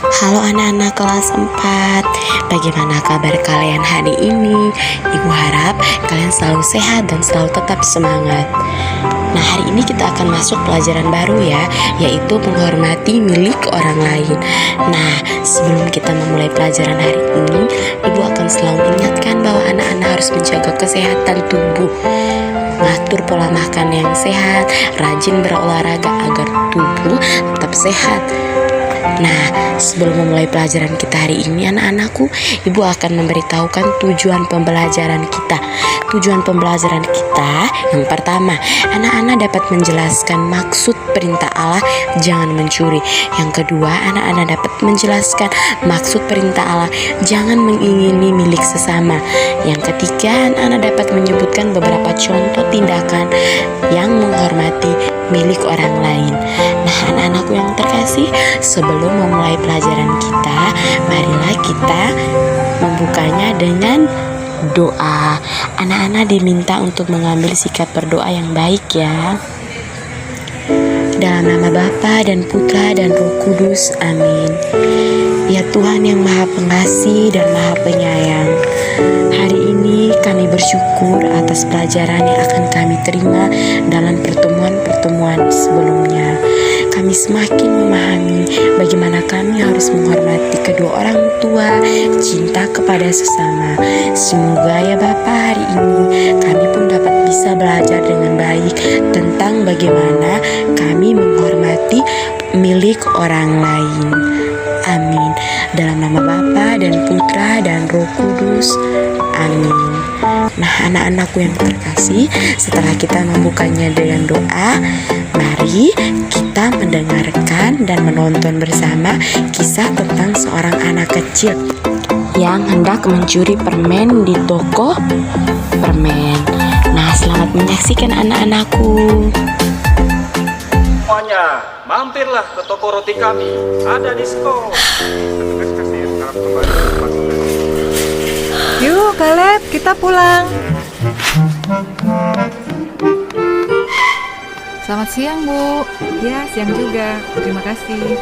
Halo anak-anak kelas 4, bagaimana kabar kalian hari ini? Ibu harap kalian selalu sehat dan selalu tetap semangat. Nah, hari ini kita akan masuk pelajaran baru ya, yaitu menghormati milik orang lain. Nah, sebelum kita memulai pelajaran hari ini, Ibu akan selalu ingatkan bahwa anak-anak harus menjaga kesehatan tubuh, mengatur pola makan yang sehat, rajin berolahraga agar tubuh tetap sehat. Nah, sebelum memulai pelajaran kita hari ini anak-anakku, Ibu akan memberitahukan tujuan pembelajaran kita. Tujuan pembelajaran kita yang pertama, anak-anak dapat menjelaskan maksud perintah Allah jangan mencuri. Yang kedua, anak-anak dapat menjelaskan maksud perintah Allah jangan mengingini milik sesama. Yang ketiga, anak-anak dapat menyebutkan beberapa contoh tindakan yang menghormati milik orang lain. Nah, anak-anakku yang terkasih, sebelum memulai pelajaran kita, marilah kita membukanya dengan doa. Anak-anak diminta untuk mengambil sikap berdoa yang baik ya. Dalam nama Bapa dan Putra dan Roh Kudus, amin. Ya Tuhan yang Maha Pengasih dan Maha Penyayang, hari ini kami bersyukur atas pelajaran yang akan kami terima dalam pertemuan-pertemuan sebelumnya. Kami semakin memahami bagaimana kami harus menghormati kedua orang tua, cinta kepada sesama. Semoga ya Bapa, hari ini kami pun dapat bisa belajar dengan baik tentang bagaimana kami menghormati milik orang lain. Amin. Dalam nama Bapa dan Putra dan Roh Kudus. Amin. Nah, anak-anakku yang terkasih, setelah kita membukanya dengan doa, mari kita mendengarkan dan menonton bersama kisah tentang seorang anak kecil yang hendak mencuri permen di toko permen. Nah, selamat menyaksikan anak-anakku. Semuanya, mampirlah ke toko roti kami, ada diskon. Yuk, Caleb, kita pulang. Selamat siang, Bu. Ya, siang juga. Terima kasih.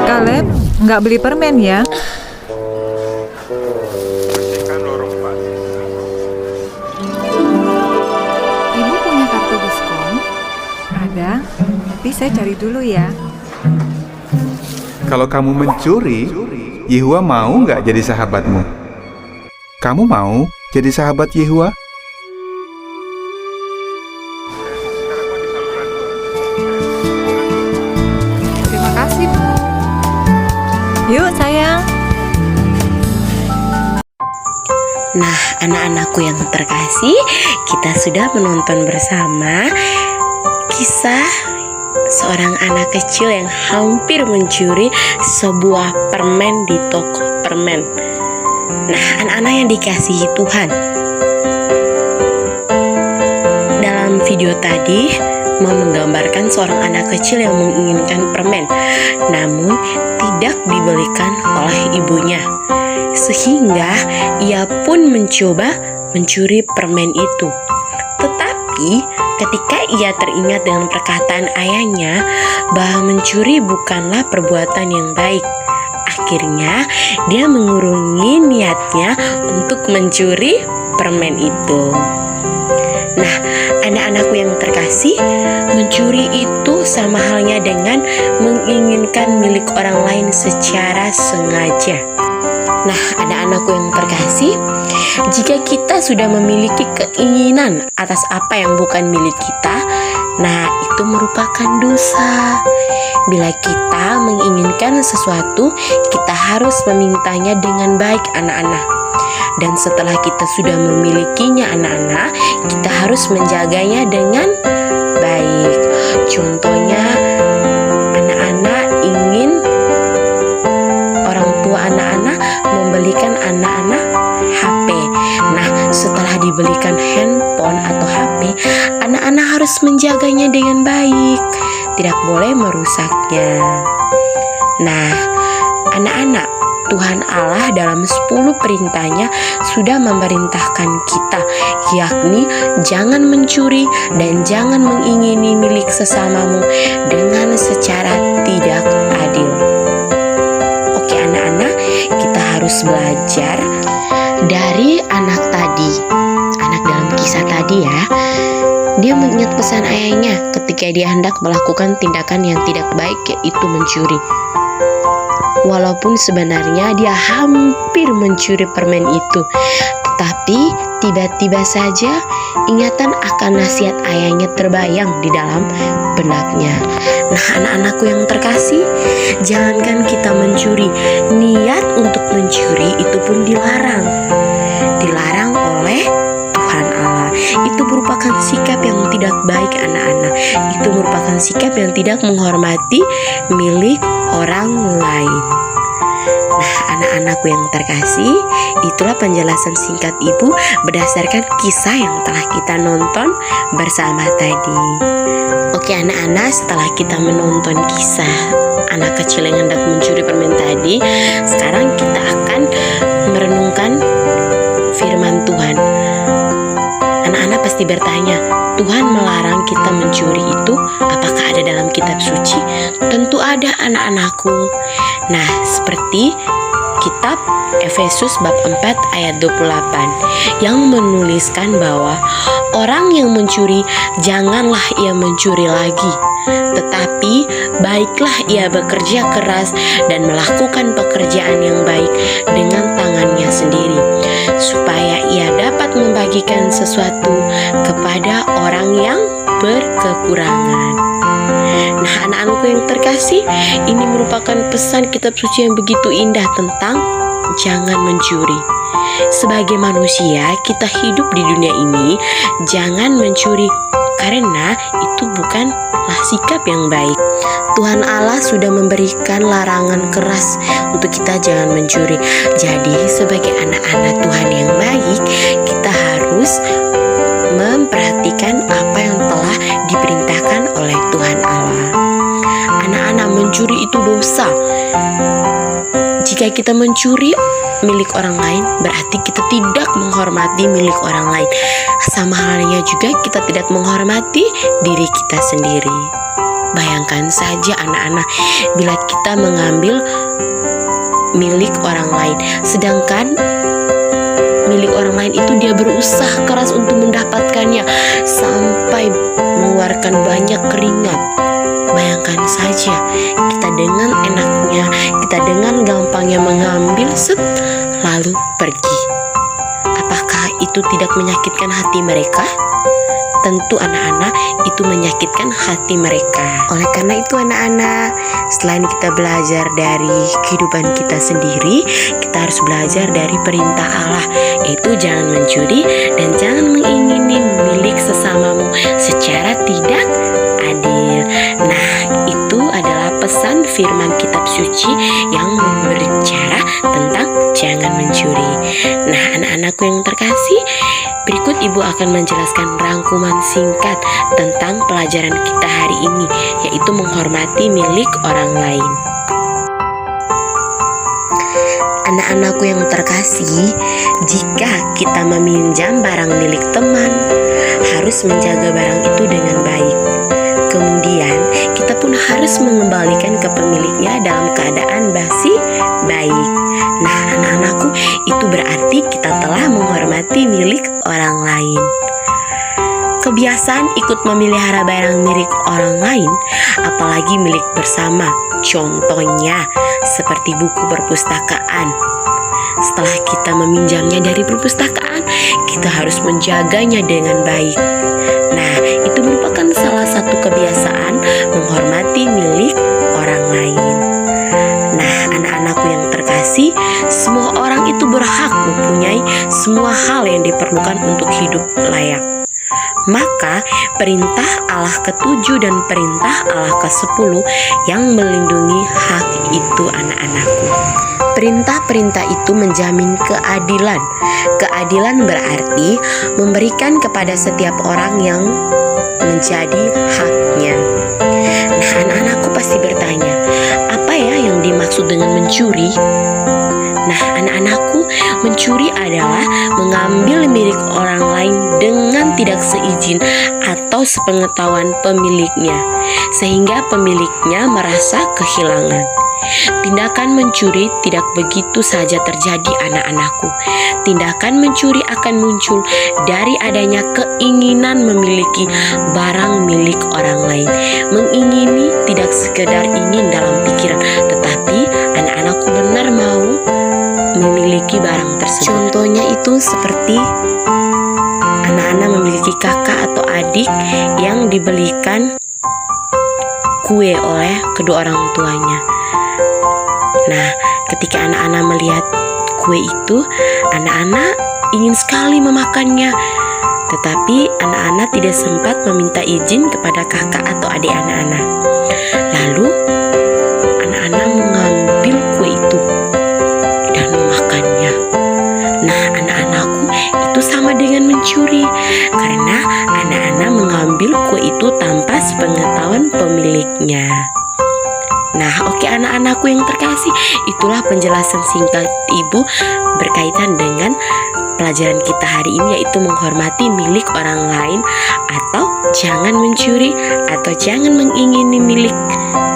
Caleb, nggak beli permen ya? Bersihkan lorong parkir. Ibu punya kartu diskon? Ada, tapi saya cari dulu ya. Kalau kamu mencuri, Yehua mau nggak jadi sahabatmu? Kamu mau jadi sahabat Yehua? Terima kasih, Bu. Yuk, sayang. Nah, anak-anakku yang terkasih, kita sudah menonton bersama kisah seorang anak kecil yang hampir mencuri sebuah permen di toko permen. Nah, anak-anak yang dikasihi Tuhan, dalam video tadi mau menggambarkan seorang anak kecil yang menginginkan permen, namun tidak dibelikan oleh ibunya, sehingga ia pun mencoba mencuri permen itu. Tetapi ketika ia teringat dengan perkataan ayahnya bahwa mencuri bukanlah perbuatan yang baik, akhirnya dia mengurungi niatnya untuk mencuri permen itu. Nah, anak-anakku yang terkasih, mencuri itu sama halnya dengan menginginkan milik orang lain secara sengaja. Nah, anak-anakku yang terkasih, jika kita sudah memiliki keinginan atas apa yang bukan milik kita, nah itu merupakan dosa. Bila kita menginginkan sesuatu, kita harus memintanya dengan baik anak-anak. Dan setelah kita sudah memilikinya anak-anak, kita harus menjaganya dengan baik. Contohnya, anak-anak ingin orang tua anak-anak membelikan anak-anak HP. Nah, setelah dibelikan handphone atau HP, anak-anak harus menjaganya dengan baik, tidak boleh merusaknya. Nah, anak-anak, Tuhan Allah dalam 10 perintahnya sudah memerintahkan kita, yakni jangan mencuri dan jangan mengingini milik sesamamu dengan secara tidak adil. Oke anak-anak, kita harus belajar dari anak tadi, anak dalam kisah tadi ya. Dia mengingat pesan ayahnya ketika dia hendak melakukan tindakan yang tidak baik, yaitu mencuri. Walaupun sebenarnya dia hampir mencuri permen itu, tetapi tiba-tiba saja ingatan akan nasihat ayahnya terbayang di dalam benaknya. Nah anak-anakku yang terkasih, jangankan kita mencuri, niat untuk mencuri itu pun dilarang. Dilarang oleh Tuhan Allah. Itu merupakan sikap yang tidak baik anak-anak. Itu merupakan sikap yang tidak menghormati milik orang lain. Nah anak-anakku yang terkasih, itulah penjelasan singkat ibu berdasarkan kisah yang telah kita nonton bersama tadi. Oke anak-anak, setelah kita menonton kisah anak kecil yang hendak mencuri permen tadi, sekarang kita akan merenungkan firman Tuhan. Anak-anak pasti bertanya, Tuhan melarang kita mencuri itu apakah ada dalam kitab suci? Tentu ada anak-anakku. Nah, seperti kitab Efesus bab 4 ayat 28 yang menuliskan bahwa orang yang mencuri janganlah ia mencuri lagi, tetapi baiklah ia bekerja keras dan melakukan pekerjaan yang baik dengan tangannya sendiri, supaya ia dapat membagikan sesuatu kepada orang yang berkekurangan. Nah anak-anakku yang terkasih, ini merupakan pesan kitab suci yang begitu indah tentang jangan mencuri. Sebagai manusia, kita hidup di dunia ini, jangan mencuri, karena itu bukanlah sikap yang baik. Tuhan Allah sudah memberikan larangan keras untuk kita jangan mencuri. Jadi sebagai anak-anak Tuhan yang baik, kita harus memperhatikan apa yang telah diperintahkan oleh Tuhan Allah. Anak-anak, mencuri itu dosa. Jika kita mencuri milik orang lain, berarti kita tidak menghormati milik orang lain. Sama halnya juga kita tidak menghormati diri kita sendiri. Bayangkan saja anak-anak, bila kita mengambil milik orang lain, sedangkan milik orang lain itu dia berusaha keras untuk mendapatkannya sampai mengeluarkan banyak keringat. Bayangkan saja, kita dengan enaknya, kita dengan gampangnya mengambil lalu pergi. Apakah itu tidak menyakitkan hati mereka? Tentu anak-anak, itu menyakitkan hati mereka. Oleh karena itu anak-anak, selain kita belajar dari kehidupan kita sendiri, kita harus belajar dari perintah Allah, yaitu jangan mencuri dan jangan mengingini milik sesamamu secara tidak adil. Nah, itu adalah pesan firman kitab suci yang berbicara tentang jangan mencuri. Nah, anak-anakku yang terkasih, berikut ibu akan menjelaskan rangkuman singkat tentang pelajaran kita hari ini, yaitu menghormati milik orang lain. Anak-anakku yang terkasih, jika kita meminjam barang milik teman, harus menjaga barang itu dengan baik. Kemudian, kita pun harus mengembalikan ke pemiliknya dalam keadaan baik. Nah, anak-anakku, itu berarti kita telah menghormati milik orang lain. Kebiasaan ikut memelihara barang milik orang lain, apalagi milik bersama, contohnya seperti buku perpustakaan. Setelah kita meminjamnya dari perpustakaan, kita harus menjaganya dengan baik. Nah, itu merupakan salah satu kebiasaan menghormati milik orang lain. Nah, anak-anakku yang terkasih, semua orang itu berhak mempunyai semua hal yang diperlukan untuk hidup layak. Maka perintah Allah ke-7 dan perintah Allah ke-10 yang melindungi hak itu anak-anakku. Perintah-perintah itu menjamin keadilan. Keadilan berarti memberikan kepada setiap orang yang menjadi haknya. Nah, anak-anakku pasti bertanya, apa ya yang dimaksud dengan mencuri? Nah, anak-anakku, mencuri adalah mengambil milik orang lain dengan tidak seizin atau sepengetahuan pemiliknya, sehingga pemiliknya merasa kehilangan. Tindakan mencuri tidak begitu saja terjadi, anak-anakku. Tindakan mencuri akan muncul dari adanya keinginan memiliki barang milik orang lain. Mengingini tidak sekedar ingin dalam pikiran, tetapi anak-anakku benar mau memiliki barang tersebut. Contohnya itu seperti anak-anak memiliki kakak atau adik yang dibelikan kue oleh kedua orang tuanya. Nah, ketika anak-anak melihat kue itu, anak-anak ingin sekali memakannya. Tetapi anak-anak tidak sempat meminta izin kepada kakak atau adik anak-anak. Lalu, anak-anak mengambil kue itu dan memakannya. Nah, anak-anakku, itu sama dengan mencuri, karena anak-anak mengambil kue itu tanpa sepengetahuan pemiliknya. Nah, oke anak-anakku yang terkasih, itulah penjelasan singkat Ibu berkaitan dengan pelajaran kita hari ini, yaitu menghormati milik orang lain, atau jangan mencuri, atau jangan mengingini milik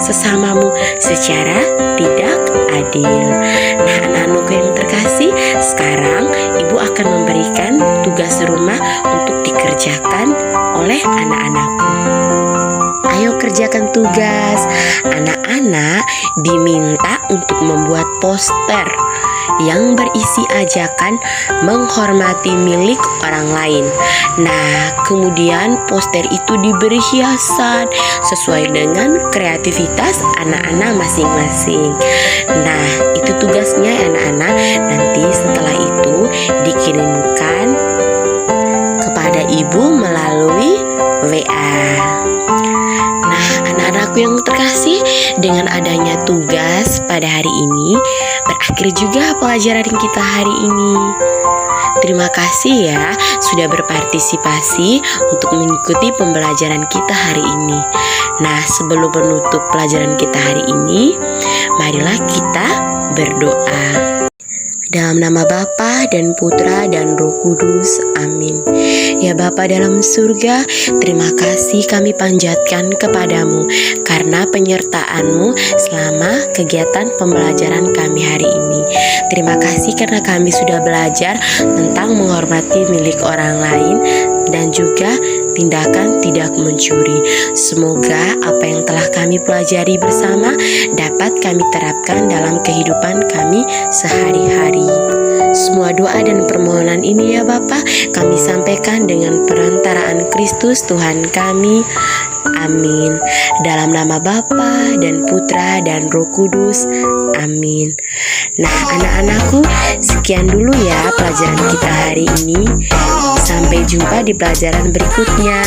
sesamamu secara tidak adil. Nah, anak-anakku yang terkasih, sekarang Ibu akan memberikan tugas rumah untuk dikerjakan oleh anak-anakku. Ayo kerjakan tugas. Anak-anak diminta untuk membuat poster yang berisi ajakan menghormati milik orang lain. Nah, kemudian poster itu diberi hiasan sesuai dengan kreativitas anak-anak masing-masing. Nah, itu tugasnya anak-anak. Nanti setelah itu dikirimkan kepada Ibu melalui WA. Anak-anakku yang terkasih, dengan adanya tugas pada hari ini, berakhir juga pelajaran kita hari ini. Terima kasih ya sudah berpartisipasi untuk mengikuti pembelajaran kita hari ini. Nah, sebelum menutup pelajaran kita hari ini, marilah kita berdoa. Dalam nama Bapa dan Putra dan Roh Kudus, amin. Ya Bapa dalam surga, terima kasih kami panjatkan kepadamu karena penyertaan-Mu selama kegiatan pembelajaran kami hari ini. Terima kasih karena kami sudah belajar tentang menghormati milik orang lain dan juga tindakan tidak mencuri. Semoga apa yang telah kami pelajari bersama dapat kami terapkan dalam kehidupan kami sehari-hari. Semua doa dan permohonan ini ya Bapa, kami sampaikan dengan perantaraan Kristus Tuhan kami. Amin. Dalam nama Bapa dan Putra dan Roh Kudus. Amin. Nah, anak-anakku, sekian dulu ya pelajaran kita hari ini. Sampai jumpa di pelajaran berikutnya.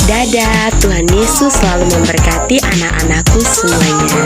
Dadah, Tuhan Yesus selalu memberkati anak-anakku semuanya.